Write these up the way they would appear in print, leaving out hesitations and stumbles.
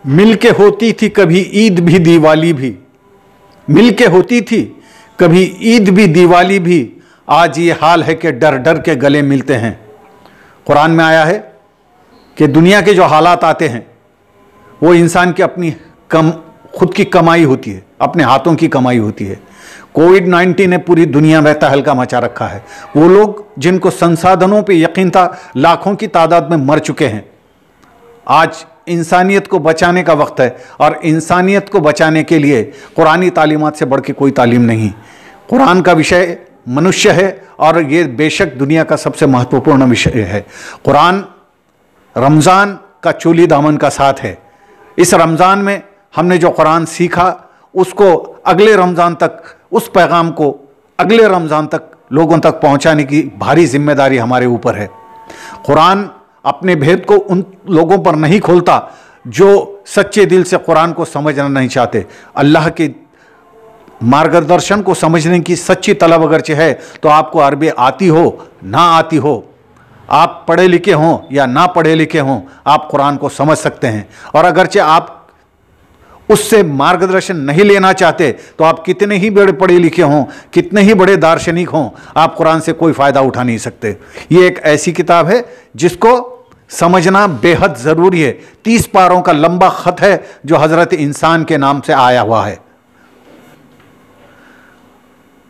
मिलके होती थी कभी ईद भी दिवाली भी, मिलके होती थी कभी ईद भी दिवाली भी, आज ये हाल है कि डर डर के गले मिलते हैं। कुरान में आया है कि दुनिया के जो हालात आते हैं वो इंसान की अपनी खुद की कमाई होती है, अपने हाथों की कमाई होती है। कोविड-19 ने पूरी दुनिया में तहलका मचा रखा है। वो लोग जिनको संसाधनों पे यकीन था लाखों की तादाद में मर चुके हैं। आज इंसानियत को बचाने का वक्त है और इंसानियत को बचाने के लिए कुरानी तालीमात से बढ़ के कोई तालीम नहीं। कुरान का विषय मनुष्य है और ये बेशक दुनिया का सबसे महत्वपूर्ण विषय है। कुरान रमज़ान का चोली दामन का साथ है। इस रमज़ान में हमने जो कुरान सीखा उसको अगले रमज़ान तक, उस पैगाम को अगले रमज़ान तक लोगों तक पहुंचाने की भारी जिम्मेदारी हमारे ऊपर है। कुरान अपने भेद को उन लोगों पर नहीं खोलता जो सच्चे दिल से कुरान को समझना नहीं चाहते। अल्लाह के मार्गदर्शन को समझने की सच्ची तलब अगरचे है तो आपको अरबी आती हो ना आती हो, आप पढ़े लिखे हों या ना पढ़े लिखे हों, आप कुरान को समझ सकते हैं। और अगरचे आप उससे मार्गदर्शन नहीं लेना चाहते तो आप कितने ही बड़े पढ़े लिखे हों, कितने ही बड़े दार्शनिक हों, आप कुरान से कोई फ़ायदा उठा नहीं सकते। ये एक ऐसी किताब है जिसको समझना बेहद ज़रूरी है। 30 पारों का लंबा ख़त है जो हज़रत इंसान के नाम से आया हुआ है।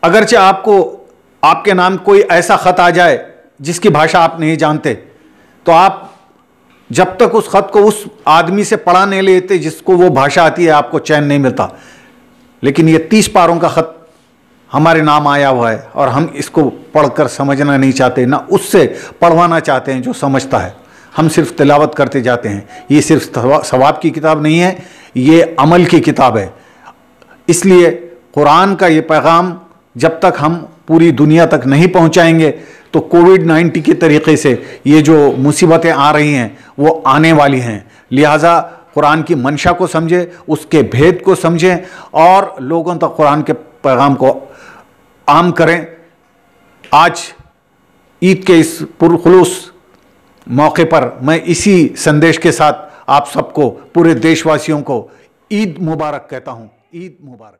अगरचे आपको आपके नाम कोई ऐसा ख़त आ जाए जिसकी भाषा आप नहीं जानते तो आप जब तक उस ख़त को उस आदमी से पढ़ा नहीं लेते जिसको वो भाषा आती है आपको चैन नहीं मिलता। लेकिन ये 30 पारों का ख़त हमारे नाम आया हुआ है और हम इसको पढ़कर समझना नहीं चाहते, ना उससे पढ़वाना चाहते हैं जो समझता है। हम सिर्फ तिलावत करते जाते हैं। ये सिर्फ सवाब की किताब नहीं है, ये अमल की किताब है। इसलिए कुरान का ये पैगाम जब तक हम पूरी दुनिया तक नहीं पहुंचाएंगे तो कोविड-19 के तरीके से ये जो मुसीबतें आ रही हैं वो आने वाली हैं। लिहाजा कुरान की मंशा को समझें, उसके भेद को समझें और लोगों तक कुरान के पैगाम को आम करें। आज ईद के इस पुरखुलूस मौके पर मैं इसी संदेश के साथ आप सबको, पूरे देशवासियों को ईद मुबारक कहता हूँ। ईद मुबारक।